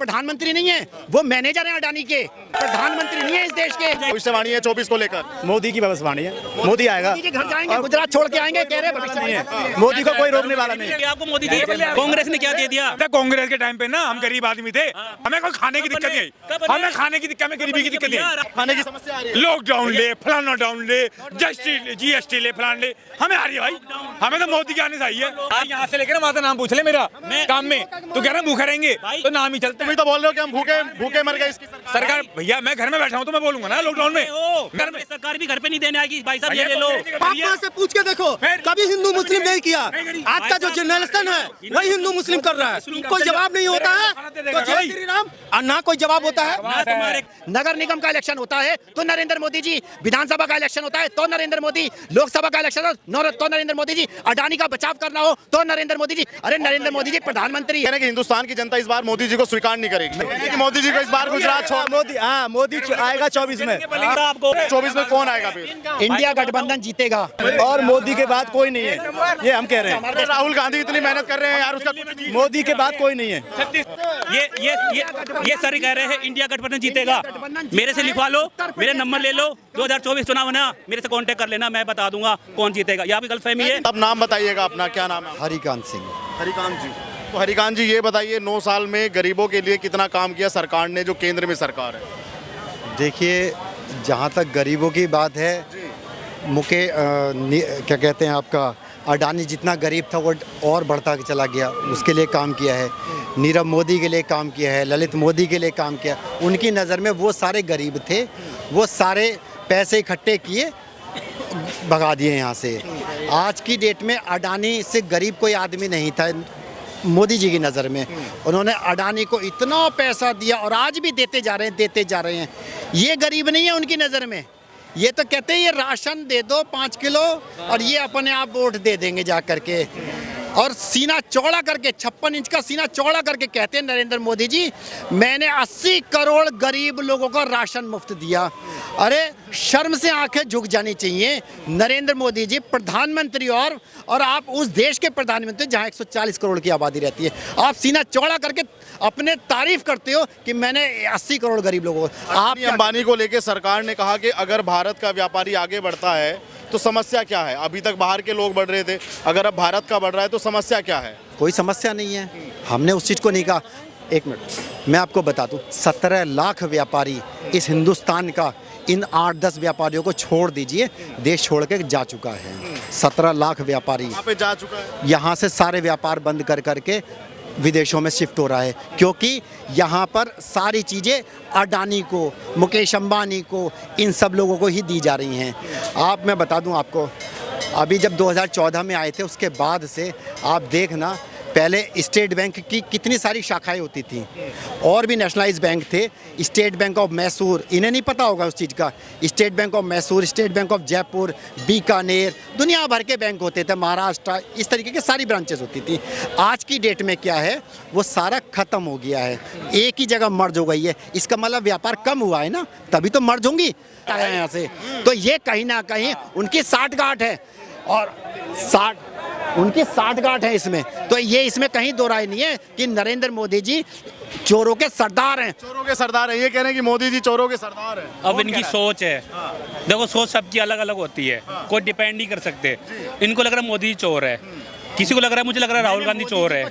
प्रधानमंत्री नहीं है, वो मैनेजर हैं अडानी के, प्रधानमंत्री नहीं है इस देश के। भविष्यवाणी है 24 को लेकर, मोदी की भविष्यवाणी है, मोदी आएगा। मोदी के घर जाएंगे, गुजरात छोड़ के आएंगे, कह रहे भविष्य नहीं है, मोदी को कोई रोकने वाला नहीं है। आपको मोदी जी कांग्रेस ने क्या दे दिया? कांग्रेस के टाइम पे ना हम गरीब आदमी थे, हमें कोई खाने की दिक्कत नहीं आई, हमें खाने की दिक्कत, हमें गरीबी की दिक्कत नहीं आई। खाने की समस्या आ रही है, लॉकडाउन ले, फलाना डाउन ले, जीएसटी ले, फलान ले, हमें आ रही है भाई, हमें तो मोदी के आने से आई है। यहाँ से लेकर वहाँ नाम पूछ ले मेरा काम में, तो कह रहा भूखे रहेंगे तो नाम ही चलते। तुम ही तो बोल रहे हो कि हम भूखे भूखे मर गए इसकी सरकार। भैया मैं घर में बैठा हूँ तो मैं बोलूंगा ना लॉकडाउन में, घर में सरकार भी घर पे नहीं देने आएगी। भाई साहब ये ले लो, पापा से पूछ के देखो, कभी हिंदू मुस्लिम नहीं किया। आज का जो जनरेशन है वही हिंदू मुस्लिम कर रहा है। कोई जवाब नहीं होता है तो जय श्री राम, और ना कोई जवाब होता है। नगर निगम का इलेक्शन होता है तो नरेंद्र मोदी जी, विधानसभा का इलेक्शन होता है तो नरेंद्र मोदी, लोकसभा का इलेक्शन हो तो नरेंद्र मोदी जी, अडानी का बचाव करना हो तो नरेंद्र मोदी जी। अरे नरेंद्र मोदी जी प्रधानमंत्री है कि हिंदुस्तान की जनता इस बार मोदी जी को स्वीकार नहीं करेगी, कि मोदी जी को इस बार गुजरात छोड़। मोदी, हाँ मोदी आएगा 24 में। आपको 24 में कौन आएगा फिर? इंडिया गठबंधन जीतेगा और मोदी के बाद कोई नहीं है, ये हम कह रहे हैं। राहुल गांधी इतनी मेहनत कर रहे हैं यार, उसका मोदी के बाद कोई नहीं है। ये सर कह रहे हैं इंडिया गठबंधन जीतेगा। मेरे से लिखवा लो, मेरे नंबर ले लो, 2024 चुनाव है ना, मेरे से कांटेक्ट कर लेना, मैं बता दूंगा कौन जीतेगा। यहाँ भी गलतफहमी है। अब नाम बताइएगा अपना, क्या नाम है? हरिकांत सिंह। हरिकांत जी, तो हरिकांत जी ये बताइए 9 साल में गरीबों के लिए कितना काम किया सरकार ने, जो केंद्र में सरकार है? देखिए, जहाँ तक गरीबों की बात है, क्या कहते हैं आपका, अडानी जितना गरीब था वो और बढ़ता चला गया, उसके लिए काम किया है। नीरव मोदी के लिए काम किया है, ललित मोदी के लिए काम किया। उनकी नज़र में वो सारे गरीब थे, वो सारे पैसे इकट्ठे किए, भगा दिए यहाँ से। आज की डेट में अडानी से गरीब कोई आदमी नहीं था मोदी जी की नज़र में। उन्होंने अडानी को इतना पैसा दिया और आज भी देते जा रहे हैं। ये गरीब नहीं है उनकी नज़र में। ये तो कहते हैं ये राशन दे दो 5 किलो और ये अपने आप वोट दे देंगे जा करके। और सीना चौड़ा करके, 56 इंच का सीना चौड़ा करके कहते हैं नरेंद्र मोदी जी, मैंने 80 करोड़ गरीब लोगों को राशन मुफ्त दिया। अरे शर्म से आंखें झुक जानी चाहिए नरेंद्र मोदी जी, प्रधानमंत्री और आप उस देश के प्रधानमंत्री जहां 140 करोड़ की आबादी रहती है। आप सीना चौड़ा करके अपने तारीफ करते हो कि मैंने 80 करोड़ गरीब लोगों को। आप अंबानी को लेकर सरकार ने कहा कि अगर भारत का व्यापारी आगे बढ़ता है तो समस्या क्या है? अभी तक बाहर के लोग बढ़ रहे थे, अगर अब भारत का बढ़ रहा है तो समस्या क्या है? कोई समस्या नहीं है, हमने उस चीज़ को नहीं कहा। एक मिनट मैं आपको बता दूं, 17 लाख व्यापारी इस हिंदुस्तान का, इन 8-10 व्यापारियों को छोड़ दीजिए, देश छोड़ के जा चुका है। 17 लाख व्यापारी यहाँ पे जा चुका है। यहाँ से सारे व्यापार बंद कर करके विदेशों में शिफ्ट हो रहा है, क्योंकि यहाँ पर सारी चीज़ें अडानी को, मुकेश अंबानी को, इन सब लोगों को ही दी जा रही हैं। मैं बता दूं आपको, अभी जब 2014 में आए थे उसके बाद से आप देखना, पहले स्टेट बैंक की कितनी सारी शाखाएं होती थी और भी नेशनलाइज बैंक थे। स्टेट बैंक ऑफ मैसूर, इन्हें नहीं पता होगा उस चीज़ का, state bank of Mysore, state bank of Jaipur, Bikaner, दुनिया भर के बैंक होते थे, महाराष्ट्र, इस तरीके की सारी ब्रांचेस होती थी। आज की डेट में क्या है, वो सारा ख़त्म हो गया है, एक ही जगह मर्ज हो गई है। इसका मतलब व्यापार कम हुआ है ना, तभी तो मर्ज होंगी यहाँ से। तो ये कहीं ना कहीं उनकी साठगांठ है और उनकी साठगांठ है इसमें। तो ये इसमें कहीं दो राय नहीं है कि नरेंद्र मोदी जी चोरों के सरदार हैं। चोरों के सरदार हैं, ये कह रहे हैं कि मोदी जी चोरों के सरदार हैं। अब इनकी सोच है, देखो सोच सबकी अलग अलग होती है, कोई डिपेंड नहीं कर सकते। इनको लग रहा है मोदी जी चोर है, किसी को लग रहा है, मुझे लग रहा है राहुल गांधी चोर है।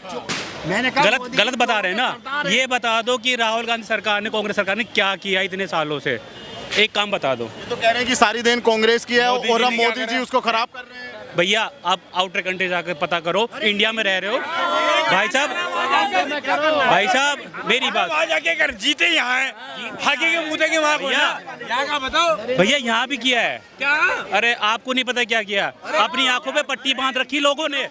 मैंने कहा गलत बता रहे हैं ना। ये बता दो कि राहुल गांधी सरकार ने, कांग्रेस सरकार ने क्या किया इतने सालों से, एक काम बता दो। तो कह रहे हैं कि सारी देन कांग्रेस की है और अब मोदी जी उसको खराब कर रहे हैं। भैया आप आउटर कंट्री जाकर पता करो, इंडिया में रह रहे हो भाई साहब मेरी बात, जाके कर जीते यहाँ है, भागे के मुँह के वहाँ का बताओ भैया, यहाँ भी किया है क्या? अरे आपको नहीं पता क्या किया? अपनी आंखों पे पट्टी बांध रखी लोगों ने।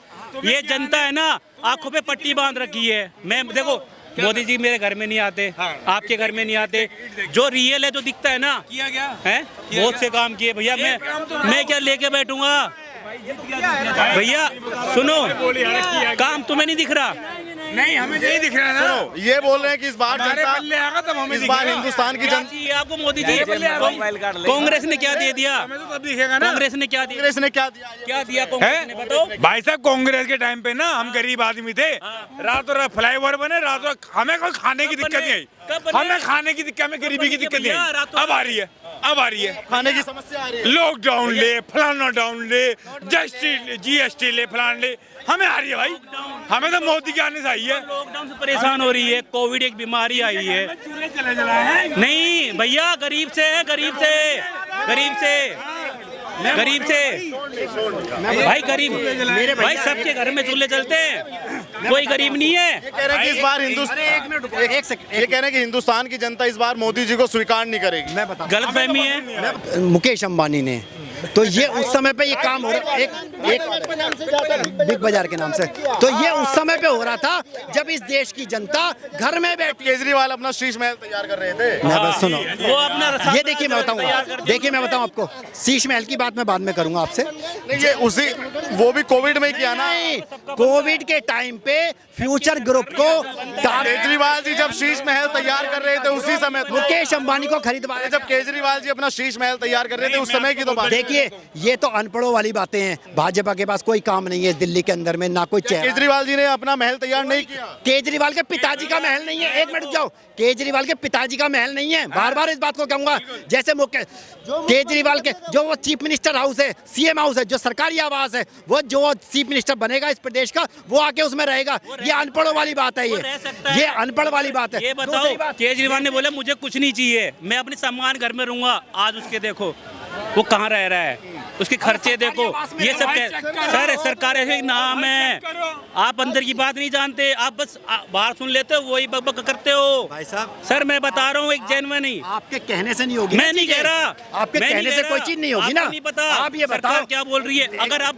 ये जनता है ना, आंखों पे पट्टी बांध रखी है। मैं देखो, मोदी जी मेरे घर में नहीं आते, आपके घर में नहीं आते, जो रियल है, जो दिखता है ना, किया गया है बहुत से काम किए भैया। मैं क्या लेके बैठूंगा भैया? सुनो, काम तुम्हें नहीं दिख रहा, नहीं हमें नहीं दिख रहा ना। सुनो, ये बोल रहे हैं कि इस बार हमारे जनता, पल्ले आएगा तब हमें इस बार दिखेगा। हिंदुस्तान की जनता, चाहिए आपको मोदी जी? मोबाइल कांग्रेस ने क्या दे दिया? हमें तो तब दिखेगा ना। कांग्रेस ने क्या दिया? कांग्रेस ने क्या दिया? क्या दिया कांग्रेस ने, बताओ। भाई साहब कांग्रेस के टाइम पे ना हम गरीब आदमी थे, रातों रात फ्लाईओवर बने, रातों हमें कोई खाने की दिक्कत नहीं आई, कब बने? हमें खाने की दिक्कत, हमें गरीबी की दिक्कत नहीं आई। रातों अब आ रही है, अब आ रही है। खाने की समस्या आ रही है। लॉकडाउन ले, फलाना डाउन ले, जीएसटी ले, फलान ले, हमें आ रही है भाई। हमें तो मोदी के आने से आई है। लॉकडाउन से परेशान हो रही है, कोविड एक बीमारी आई है। चले चला नहीं भैया, गरीब से है, गरीब से, गरीब से, गरीब से भाई, गरीब मेरे भाई सबके घर में चूल्हे चलते हैं, कोई गरीब नहीं है। कह रहे हैं कि इस बार ये कह रहे हैं कि हिंदुस्तान की जनता इस बार मोदी जी को स्वीकार नहीं करेगी। मैं बता, गलत फहमी है। मुकेश अंबानी ने, तो ये उस समय पे ये काम हो रहा, एक बिग बाजार के नाम से, तो ये उस समय पे हो रहा था जब इस देश की जनता घर में बैठी। केजरीवाल अपना शीश महल तैयार कर रहे थे। मैं बस सुनो, वो अपना ये देखिए मैं बताऊंगा, देखिए मैं बताऊं आपको, शीश महल की बात मैं बाद में करूंगा आपसे। नहीं, ये उसी, वो भी कोविड में ही किया ना। नहीं, कोविड के टाइम पे फ्यूचर ग्रुप को केजरीवाल जी जब शीश महल तैयार कर रहे थे उसी समय तो। मुकेश अंबानी को खरीदवा, जब केजरीवाल जी अपना शीश महल तैयार कर रहे थे उस समय की तो बात। देखिए ये तो अनपढ़ों वाली बातें हैं। भाजपा के पास कोई काम नहीं है दिल्ली के अंदर में, ना कोई चेहरा। केजरीवाल जी ने अपना महल तैयार नहीं किया। केजरीवाल के पिताजी का महल नहीं है, एक मिनट रुक जाओ, केजरीवाल के पिताजी का महल नहीं है, बार बार इस बात को कहूंगा। जैसे केजरीवाल के जो वो चीफ मिनिस्टर हाउस है, सीएम हाउस है, जो सरकारी आवास है, वो जो चीफ मिनिस्टर बनेगा इस प्रदेश का, वो आके उसमें रहेगा। ये अनपढ़ों वाली बात है, ये अनपढ़ वाली बात है। ये बताओ, केजरीवाल ने बोला मुझे कुछ नहीं चाहिए, मैं अपने सम्मान घर में रहूंगा। आज उसके देखो वो कहाँ रह रहा है, उसके खर्चे देखो, ये सब सर सरकार ऐसे नाम है। आप अंदर की बात नहीं जानते, आप बस बाहर सुन लेते हो, वही बकबक करते हो। भाई साहब, सर मैं बता रहा हूँ एक जेन्युइन नहीं, आपके कहने से नहीं होगी, मैं नहीं कह रहा, आपके कहने से कोई चीज नहीं होगी ना। नहीं पता आप ये बताओ सरकार क्या बोल रही है। अगर आप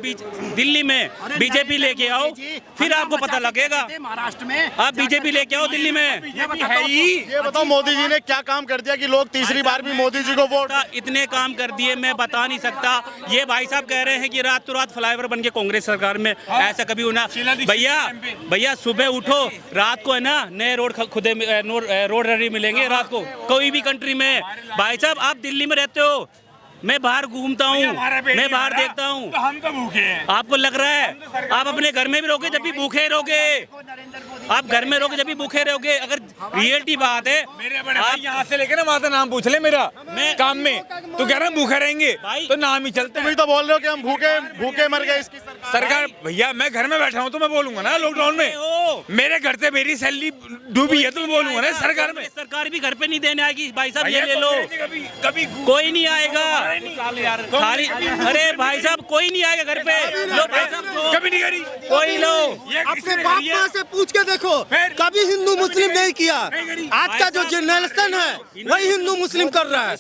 दिल्ली में बीजेपी लेके आओ, फिर आपको पता लगेगा। महाराष्ट्र में आप बीजेपी लेके आओ दिल्ली में, ये बताओ मोदी जी ने क्या काम कर दिया कि लोग तीसरी बार भी मोदी जी को वोट। इतने काम कर दिए मैं बता नहीं सकता। ये भाई साहब कह रहे हैं कि रात तो रात फ्लाईओवर बन के कांग्रेस सरकार में, ऐसा कभी होना। भैया सुबह उठो, रात को है ना नए रोड खुदे रोड रेडी मिलेंगे रात को कोई भी कंट्री में। भाई साहब आप दिल्ली में रहते हो, मैं बाहर घूमता हूँ, मैं बाहर देखता हूँ, तो हम तो भूखे हैं। आपको लग रहा है आप अपने घर में भी रहोगे जब भी भूखे रहोगे, आप घर में रहोगे जब भी भूखे रहोगे। अगर रियलिटी बात है, मेरे बड़े भाई यहाँ से लेके ना माता नाम पूछ ले मेरा, मैं काम में तो कह रहा हूँ भूखे रहेंगे तो नाम ही चलता तुम है। ही तो बोल रहे हो कि हम भूखे भूखे मर गए इसकी सरकार भैया मैं घर में बैठा हूँ तो मैं बोलूंगा ना लॉकडाउन में मेरे घर से मेरी सैलरी डूबी है तो मैं बोलूंगा ना सरकार में। सरकार भी घर पे नहीं देने आएगी। भाई साहब ये ले लो, कभी कोई नहीं आएगा खाली। अरे भाई साहब कोई नहीं आएगा घर पे, लो भाई साहब कभी नहीं करी कोई लो। अपने बाप माँ से पूछ के देखो, कभी हिंदू मुस्लिम नहीं किया। आज का जो जनरेशन है वही हिंदू मुस्लिम कर रहा है।